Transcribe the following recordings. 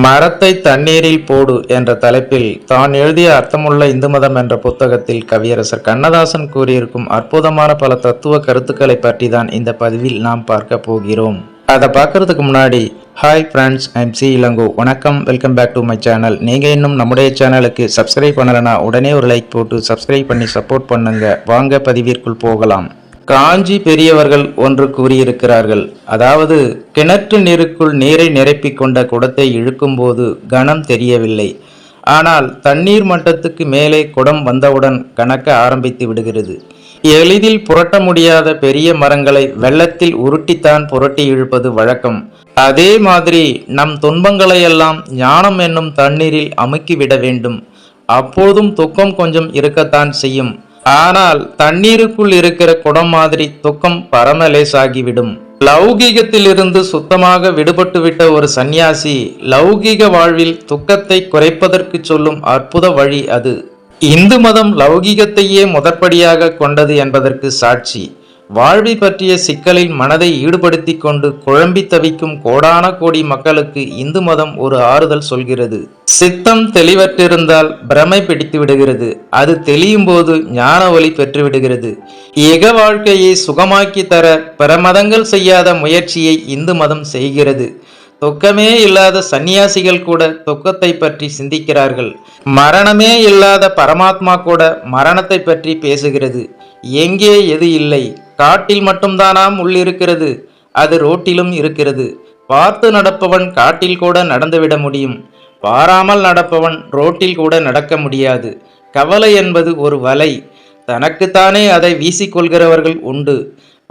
மரத்தை தண்ணீரில் போடு என்ற தலைப்பில் தான் எழுதிய அர்த்தமுள்ள இந்து மதம் என்ற புத்தகத்தில் கவியரசர் கண்ணதாசன் கூறியிருக்கும் அற்புதமான பல தத்துவ கருத்துக்களை பற்றி தான் இந்த பதிவில் நாம் பார்க்க போகிறோம். அதை பார்க்கறதுக்கு முன்னாடி hi friends, I'm C Ilango. வணக்கம், welcome back to my channel. நீங்கள் இன்னும் நம்முடைய சேனலுக்கு சப்ஸ்கிரைப் பண்ணலைன்னா உடனே ஒரு லைக் போட்டு சப்ஸ்கிரைப் பண்ணி சப்போர்ட் பண்ணுங்க. வாங்க பதிவிற்குள் போகலாம். காஞ்சி பெரியவர்கள் ஒன்று கூறியிருக்கிறார்கள். அதாவது, கிணற்று நீருக்குள் நீரை நிரப்பிக் கொண்ட குடத்தை இழுக்கும் போது கணம் தெரியவில்லை. ஆனால் தண்ணீர் மட்டத்துக்கு மேலே குடம் வந்தவுடன் கணக்க ஆரம்பித்து விடுகிறது. எளிதில் புரட்ட முடியாத பெரிய மரங்களை வெள்ளத்தில் உருட்டித்தான் புரட்டி இழுப்பது வழக்கம். அதே மாதிரி நம் துன்பங்களையெல்லாம் ஞானம் என்னும் தண்ணீரில் அமுக்கிவிட வேண்டும். அப்போதும் துக்கம் கொஞ்சம் இருக்கத்தான் செய்யும். ஆனால் தண்ணீருக்குள் இருக்கிற குடம் மாதிரி துக்கம் பரமலேசாகிவிடும். லௌகீகத்திலிருந்து சுத்தமாக விடுபட்டுவிட்ட ஒரு சந்நியாசி லௌகீக வாழ்வில் துக்கத்தை குறைப்பதற்கு சொல்லும் அற்புத வழி அது. இந்து மதம் லௌகீகத்தையே முதற்படியாக கொண்டது என்பதற்கு சாட்சி. வாழ்வை பற்றிய சிக்கலில் மனதை ஈடுபடுத்தி கொண்டு குழம்பி தவிக்கும் கோடான கோடி மக்களுக்கு இந்து மதம் ஒரு ஆறுதல் சொல்கிறது. சித்தம் தெளிவற்றிருந்தால் பிரமை பிடித்து விடுகிறது. அது தெளியும் போது ஞான ஒளி பெற்றுவிடுகிறது. இக வாழ்க்கையை சுகமாக்கி தர பிற மதங்கள் செய்யாத முயற்சியை இந்து மதம் செய்கிறது. துக்கமே இல்லாத சந்நியாசிகள் கூட துக்கத்தை பற்றி சிந்திக்கிறார்கள். மரணமே இல்லாத பரமாத்மா கூட மரணத்தை பற்றி பேசுகிறது. எங்கே எது இல்லை? காட்டில் மட்டும்தானாம் உள்ளிருக்கிறது. அது ரோட்டிலும் இருக்கிறது. பார்த்து நடப்பவன் காட்டில் கூட நடந்துவிட முடியும். பாராமல் நடப்பவன் ரோட்டில் கூட நடக்க முடியாது. கவலை என்பது ஒரு வலை. தனக்குத்தானே அதை வீசிக்கொள்கிறவர்கள் உண்டு.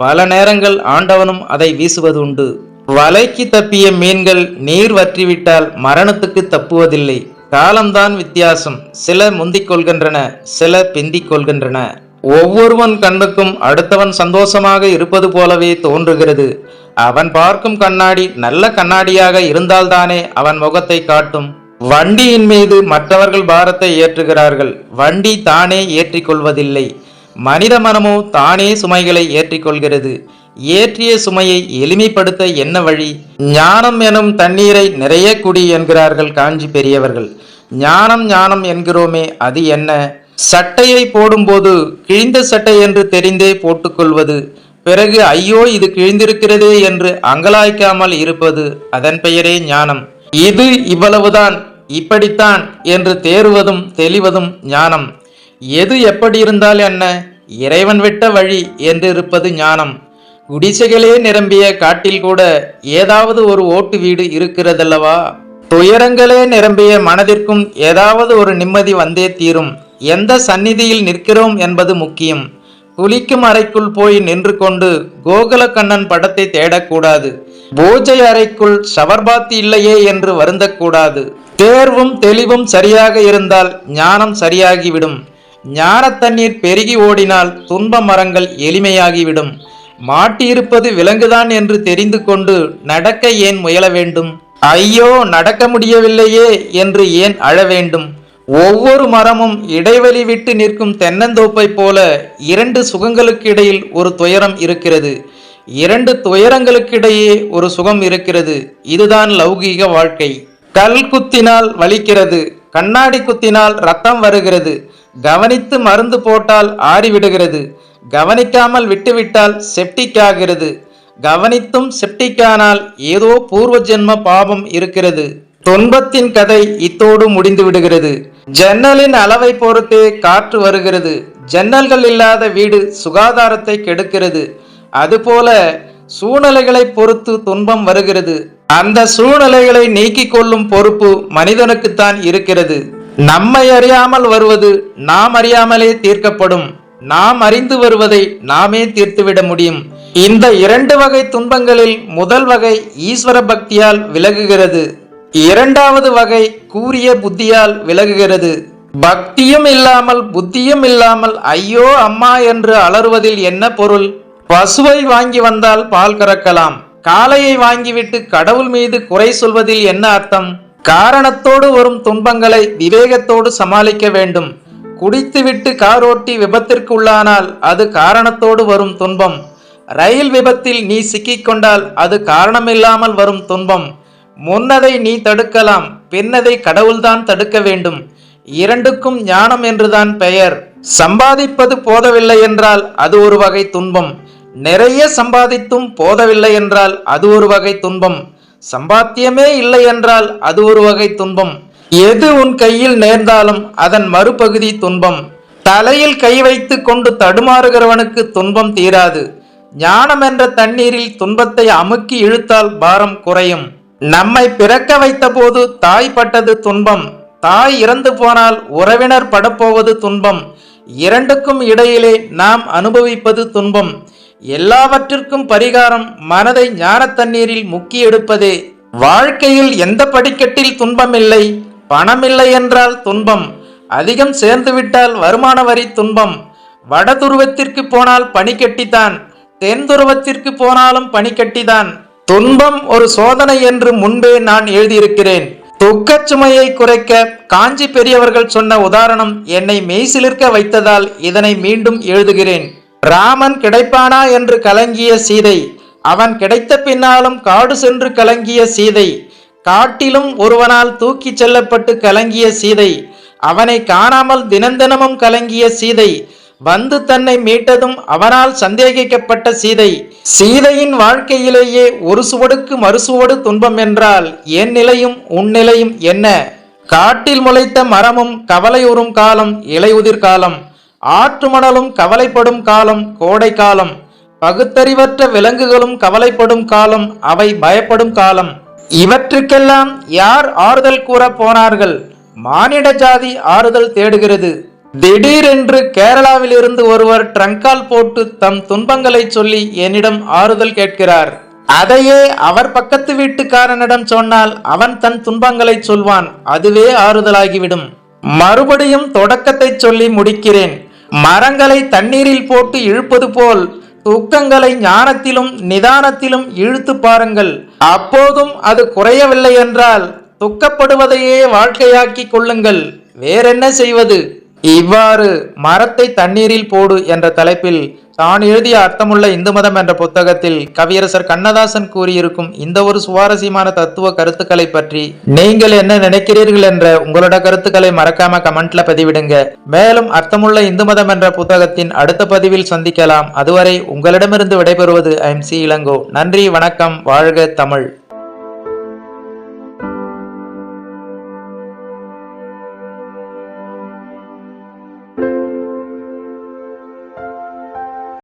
பல நேரங்கள் ஆண்டவனும் அதை வீசுவது உண்டு. வலைக்கு தப்பிய மீன்கள் நீர் வற்றிவிட்டால் மரணத்துக்கு தப்புவதில்லை. காலம்தான் வித்தியாசம். சில முந்திக் கொள்கின்றன, சில பிந்திக் கொள்கின்றன. ஒவ்வொருவன் கண்ணுக்கும் அடுத்தவன் சந்தோஷமாக இருப்பது போலவே தோன்றுகிறது. அவன் பார்க்கும் கண்ணாடி நல்ல கண்ணாடியாக இருந்தால்தானே அவன் முகத்தை காட்டும். வண்டியின் மீது மற்றவர்கள் பாரத்தை ஏற்றுகிறார்கள். வண்டி தானே ஏற்றிக்கொள்வதில்லை. மனித மனமோ தானே சுமைகளை ஏற்றிக்கொள்கிறது. ஏற்றிய சுமையை எளிமைப்படுத்த என்ன வழி? ஞானம் எனும் தண்ணீரை நிறைய குடி என்கிறார்கள் காஞ்சி பெரியவர்கள். ஞானம் ஞானம் என்கிறோமே, அது என்ன? சட்டையை போடும்போது கிழிந்த சட்டை என்று தெரிந்தே போட்டுக்கொள்வது, பிறகு ஐயோ இது கிழிந்திருக்கிறதே என்று அங்கலாய்க்காமல் இருப்பது, அதன் பெயரே ஞானம். இது இவ்வளவுதான், இப்படித்தான் என்று தேறுவதும் தெளிவதும் ஞானம். எது எப்படி இருந்தால் என்ன, இறைவன் விட்ட வழி என்று இருப்பது ஞானம். குடிசைகளே நிரம்பிய காட்டில் கூட ஏதாவது ஒரு ஓட்டு வீடு இருக்கிறதல்லவா? துயரங்களே நிரம்பிய மனதிற்கும் ஏதாவது ஒரு நிம்மதி வந்தே தீரும். எந்த சந்நிதியில் நிற்கிறோம் என்பது முக்கியம். குளிக்கும் அறைக்குள் போய் நின்று கொண்டு கோகுல கண்ணன் படத்தை தேடக்கூடாது. பூஜை அறைக்குள் ஷவர்பாத் இல்லையே என்று வருந்தக்கூடாது. தேர்வும் தெளிவும் சரியாக இருந்தால் ஞானம் சரியாகிவிடும். ஞான தண்ணீர் பெருகி ஓடினால் துன்ப மரங்கள் எளிமையாகிவிடும். மாட்டியிருப்பது விலங்குதான் என்று தெரிந்து கொண்டு நடக்க ஏன் முயல வேண்டும்? ஐயோ நடக்க முடியவில்லையே என்று ஏன் அழ வேண்டும்? ஒவ்வொரு மரமும் இடைவெளி விட்டு நிற்கும் தென்னந்தோப்பை போல இரண்டு சுகங்களுக்கு இடையில் ஒரு துயரம் இருக்கிறது. இரண்டு துயரங்களுக்கிடையே ஒரு சுகம் இருக்கிறது. இதுதான் லௌகீக வாழ்க்கை. கல் குத்தினால் வலிக்கிறது, கண்ணாடி குத்தினால் ரத்தம் வருகிறது. கவனித்து மருந்து போட்டால் ஆறிவிடுகிறது. கவனிக்காமல் விட்டுவிட்டால் செப்டிக் ஆகிறது. கவனித்தும் செப்டிக்கானால் ஏதோ பூர்வ ஜென்ம பாவம் இருக்கிறது. துன்பத்தின் கதை இத்தோடு முடிந்து விடுகிறது. ஜன்னலின் அளவை பொறுத்தே காற்று வருகிறது. ஜன்னல்கள் இல்லாத வீடு சுகாதாரத்தை கெடுக்கிறது. அதுபோல சூழ்நிலைகளை பொறுத்து துன்பம் வருகிறது. அந்த சூழ்நிலைகளை நீக்கிக் கொள்ளும் பொறுப்பு மனிதனுக்குத்தான் இருக்கிறது. நம்மை அறியாமல் வருவது நாம் அறியாமலே தீர்க்கப்படும். நாம் அறிந்து வருவதை நாமே தீர்த்துவிட முடியும். இந்த இரண்டு வகை துன்பங்களில் முதல் வகை ஈஸ்வர பக்தியால் விலகுகிறது. இரண்டாவது வகை கூரிய புத்தியால் விலகுகிறது. பக்தியும் இல்லாமல் புத்தியும் இல்லாமல் ஐயோ அம்மா என்று அலறுவதில் என்ன பொருள்? பசுவை வாங்கி வந்தால் பால் கறக்கலாம். காளையை வாங்கிவிட்டு கடவுள் மீது குறை சொல்வதில் என்ன அர்த்தம்? காரணத்தோடு வரும் துன்பங்களை விவேகத்தோடு சமாளிக்க வேண்டும். குடித்துவிட்டு காரோட்டி விபத்திற்கு உள்ளானால் அது காரணத்தோடு வரும் துன்பம். ரயில் விபத்தில் நீ சிக்கிக்கொண்டால் அது காரணமில்லாமல் வரும் துன்பம். முன்னதை நீ தடுக்கலாம், பின்னதை கடவுள்தான் தடுக்க வேண்டும். இரண்டுக்கும் ஞானம் என்றுதான் பெயர். சம்பாதிப்பது போதவில்லை என்றால் அது ஒரு வகை துன்பம். நிறைய சம்பாதித்தும் போதவில்லை என்றால் அது ஒரு வகை துன்பம். சம்பாத்தியமே இல்லை என்றால் அது ஒரு வகை துன்பம். எது உன் கையில் நேர்ந்தாலும் அதன் மறுபகுதி துன்பம். தலையில் கை வைத்து கொண்டு தடுமாறுகிறவனுக்கு துன்பம் தீராது. ஞானம் என்ற தண்ணீரில் துன்பத்தை அமுக்கி இழுத்தால் பாரம் குறையும். நம்மை பிறக்க வைத்த போது தாய் பட்டது துன்பம். தாய் இறந்து போனால் உறவினர் படப்போவது துன்பம். இரண்டுக்கும் இடையிலே நாம் அனுபவிப்பது துன்பம். எல்லாவற்றிற்கும் பரிகாரம் மனதை ஞான தண்ணீரில் முக்கி எடுப்பதே. வாழ்க்கையில் எந்த படிக்கட்டில் துன்பம் இல்லை. பணமில்லை என்றால் துன்பம். அதிகம் சேர்ந்துவிட்டால் வருமான வரி துன்பம். வட துருவத்திற்கு போனால் பனிக்கட்டித்தான், தென் துருவத்திற்கு போனாலும் பனிக்கட்டிதான். துன்பம் ஒரு சோதனை என்று முன்பே நான் எழுதியிருக்கிறேன். துக்கச் சுமையை குறைக்க காஞ்சி பெரியவர்கள் சொன்ன உதாரணம் என்னை மெய்சிலிர்க்க வைத்ததால் இதனை மீண்டும் எழுதுகிறேன். ராமன் கிடைப்பானா என்று கலங்கிய சீதை, அவன் கிடைத்த பின்னாலும் காடு சென்று கலங்கிய சீதை, காட்டிலும் ஒருவனால் தூக்கி செல்லப்பட்டு கலங்கிய சீதை, அவனை காணாமல் தினந்தனமும் கலங்கிய சீதை, வந்து தன்னை மீட்டதும் அவனால் சந்தேகிக்கப்பட்ட சீதை. சீதையின் வாழ்க்கையிலேயே ஒரு சுவடுக்கு மறுசுவடு துன்பம் என்றால் என் நிலையும் உன் நிலையும் என்ன? காட்டில் முளைத்த மரமும் கவலையுறும் காலம் இலையுதிர் காலம். ஆற்று மணலும் கவலைப்படும் காலம் கோடை காலம். பகுத்தறிவற்ற விலங்குகளும் கவலைப்படும் காலம் அவை பயப்படும் காலம். இவற்றுக்கெல்லாம் யார் ஆறுதல் கூற போனார்கள்? மானிட ஜாதி ஆறுதல் தேடுகிறது. திடீரென்று கேரளாவில் இருந்து ஒருவர் ட்ரங்கால் போட்டு தம் துன்பங்களை சொல்லி என்னிடம் ஆறுதல் கேட்கிறார். அதையே அவர் பக்கத்து வீட்டுக்காரனிடம் சொன்னால் அவன் தன் துன்பங்களை சொல்வான். அதுவே ஆறுதலாகிவிடும். மறுபடியும் தொடக்கத்தை சொல்லி முடிக்கிறேன். மரங்களை தண்ணீரில் போட்டு இழுப்பது போல் துக்கங்களை ஞானத்திலும் நிதானத்திலும் இழுத்து பாருங்கள். அப்போதும் அது குறையவில்லை என்றால் துக்கப்படுவதையே வாழ்க்கையாக்கி கொள்ளுங்கள். வேறென்ன செய்வது? இவ்வாறு மரத்தை தண்ணீரில் போடு என்ற தலைப்பில் தான் எழுதிய அர்த்தமுள்ள இந்து மதம் என்ற புத்தகத்தில் கவியரசர் கண்ணதாசன் கூறியிருக்கும் இந்த ஒரு சுவாரஸ்யமான தத்துவ கருத்துக்களை பற்றி நீங்கள் என்ன நினைக்கிறீர்கள் என்ற உங்களோட கருத்துக்களை மறக்காம கமெண்ட்ல பதிவிடுங்க. மேலும் அர்த்தமுள்ள இந்து மதம் என்ற புத்தகத்தின் அடுத்த பதிவில் சந்திக்கலாம். அதுவரை உங்களிடமிருந்து விடைபெறுவது MC இளங்கோ. நன்றி, வணக்கம், வாழ்க தமிழ்.